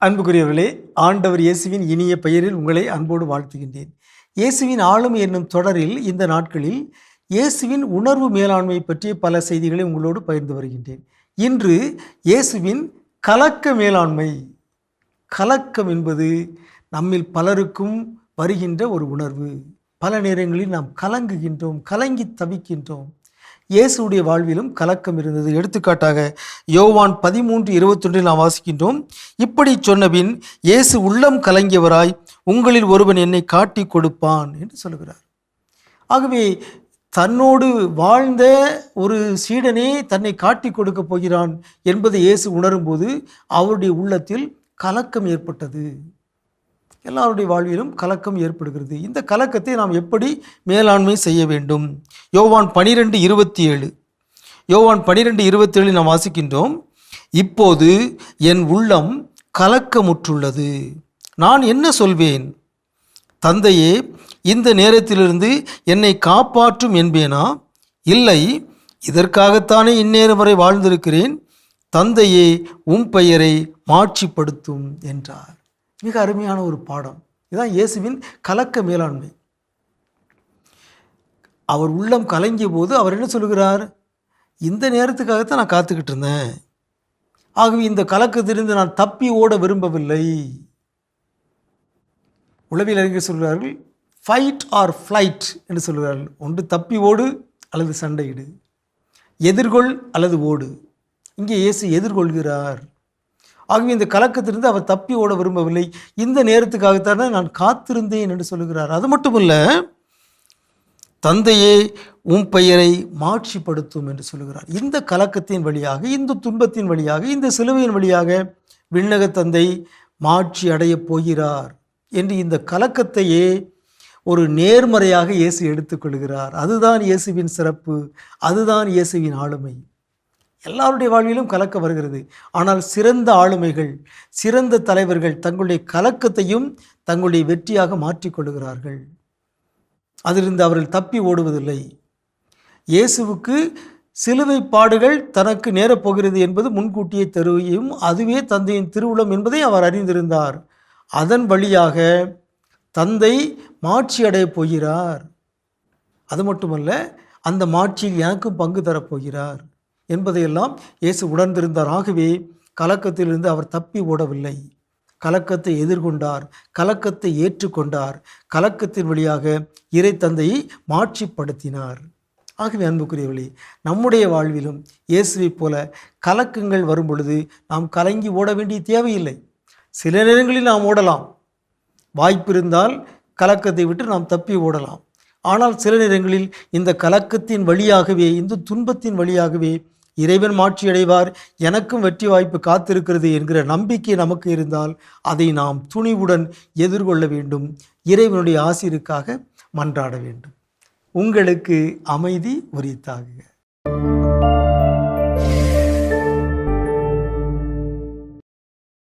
அன்புக்குரியவர்களே, ஆண்டவர் இயேசுவின் இனிய பெயரில் உங்களை அன்போடு வாழ்த்துகின்றேன். இயேசுவின் ஆளுமை என்னும் தொடரில் இந்த நாட்களில் இயேசுவின் உணர்வு மேலாண்மை பற்றிய பல செய்திகளை உங்களோடு பகிர்ந்து வருகின்றேன். இன்று இயேசுவின் கலக்க மேலாண்மை. கலக்கம் என்பது நம்மில் பலருக்கும் வருகின்ற ஒரு உணர்வு. பல நேரங்களில் நாம் கலங்குகின்றோம், கலங்கி தவிக்கின்றோம். இயேசுடைய வாழ்விலும் கலக்கம் இருந்தது. எடுத்துக்காட்டாக யோவான் 13:21 நாம் வாசிக்கின்றோம். இப்படி சொன்னபின் இயேசு உள்ளம் கலங்கியவராய், உங்களில் ஒருவன் என்னை காட்டி கொடுப்பான் என்று சொல்கிறார். ஆகவே தன்னோடு வாழ்ந்த ஒரு சீடனே தன்னை காட்டி கொடுக்க போகிறான் என்பதை இயேசு உணரும்போது அவருடைய உள்ளத்தில் கலக்கம் ஏற்பட்டது. எல்லாருடைய வாழ்விலும் கலக்கம் ஏற்படுகிறது. இந்த கலக்கத்தை நாம் எப்படி மேலாண்மை செய்ய வேண்டும்? யோவான் 12:27 யோவான் 12:27 நாம் வாசிக்கின்றோம். இப்போது என் உள்ளம் கலக்கமுற்றுள்ளது, நான் என்ன சொல்வேன்? தந்தையே, இந்த நேரத்திலிருந்து என்னை காப்பாற்றும் என்பேனா? இல்லை, இதற்காகத்தானே இந்நேரம் வரை வாழ்ந்திருக்கிறேன். தந்தையே, உம் பெயரை மாட்சிப்படுத்தும் என்றார். மிக அருமையான ஒரு பாடம். இதுதான் இயேசுவின் கலக்க மேலாண்மை. அவர் உள்ளம் கலங்கிய போது அவர் என்ன சொல்கிறார்? இந்த நேரத்துக்காகத்தான் நான் காத்துக்கிட்டு இருந்தேன். ஆகவே இந்த கலக்கத்திலிருந்து நான் தப்பி ஓட விரும்பவில்லை. உளவியல் அறிஞர் சொல்கிறார்கள், ஃபைட் ஆர் ஃப்ளைட் என்று சொல்கிறார்கள். ஒன்று தப்பி ஓடு அல்லது சண்டையிடு, எதிர்கொள் அல்லது ஓடு. இங்கே இயேசு எதிர்கொள்கிறார். ஆகவே இந்த கலக்கத்திலிருந்து அவர் தப்பி ஓட விரும்பவில்லை. இந்த நேரத்துக்காகத்தானே நான் காத்திருந்தேன் என்று சொல்லுகிறார். அது மட்டுமல்ல, தந்தையே, உம் பெயரை மாட்சிப்படுத்தும் என்று சொல்லுகிறார். இந்த கலக்கத்தின் வழியாக, இந்த துன்பத்தின் வழியாக, இந்த சிலுவையின் வழியாக விண்ணக தந்தை மாட்சி அடையப் போகிறார் என்று இந்த கலக்கத்தையே ஒரு நேர்மறையாக இயேசு எடுத்துக்கொள்கிறார். அதுதான் இயேசுவின் சிறப்பு, அதுதான் இயேசுவின் ஆளுமை. எல்லாருடைய வாழ்விலும் கலக்க வருகிறது. ஆனால் சிறந்த ஆளுமைகள், சிறந்த தலைவர்கள் தங்களுடைய கலக்கத்தையும் தங்களுடைய வெற்றியாக மாற்றிக்கொள்கிறார்கள். அதிலிருந்து அவர்கள் தப்பி ஓடுவதில்லை. இயேசுவுக்கு சிலுவை பாடுகள் தனக்கு நேரப்போகிறது என்பது முன்கூட்டியே தெரியும். அதுவே தந்தையின் திருவுளம் என்பதை அவர் அறிந்திருந்தார். அதன் வழியாக தந்தை மாட்சி அடையப் போகிறார். அது மட்டுமல்ல, அந்த மாட்சியில் எனக்கும் பங்கு தரப்போகிறார் என்பதையெல்லாம் இயேசு உணர்ந்திருந்தார். ஆகவே கலக்கத்திலிருந்து அவர் தப்பி ஓடவில்லை. கலக்கத்தை எதிர்கொண்டார், கலக்கத்தை ஏற்றுக்கொண்டார், கலக்கத்தின் வழியாக இறை தந்தையை மாட்சிப்படுத்தினார். ஆகவே அன்புக்குரியவர்களே, நம்முடைய வாழ்விலும் இயேசுவை போல கலக்கங்கள் வரும் பொழுது நாம் கலங்கி ஓட வேண்டிய தேவையில்லை. சில நேரங்களில் நாம் ஓடலாம், வாய்ப்பு இருந்தால் கலக்கத்தை விட்டு நாம் தப்பி ஓடலாம். ஆனால் சில நேரங்களில் இந்த கலக்கத்தின் வழியாகவே, இந்த துன்பத்தின் வழியாகவே இறைவன் மாட்சி அடைவார், எனக்கும் வெற்றி வாய்ப்பு காத்திருக்கிறது என்கிற நம்பிக்கை நமக்கு இருந்தால் அதை நாம் துணிவுடன் எதிர்கொள்ள வேண்டும். இறைவனுடைய ஆசீருக்காக மன்றாட வேண்டும். உங்களுக்கு அமைதி உரித்தாகுக.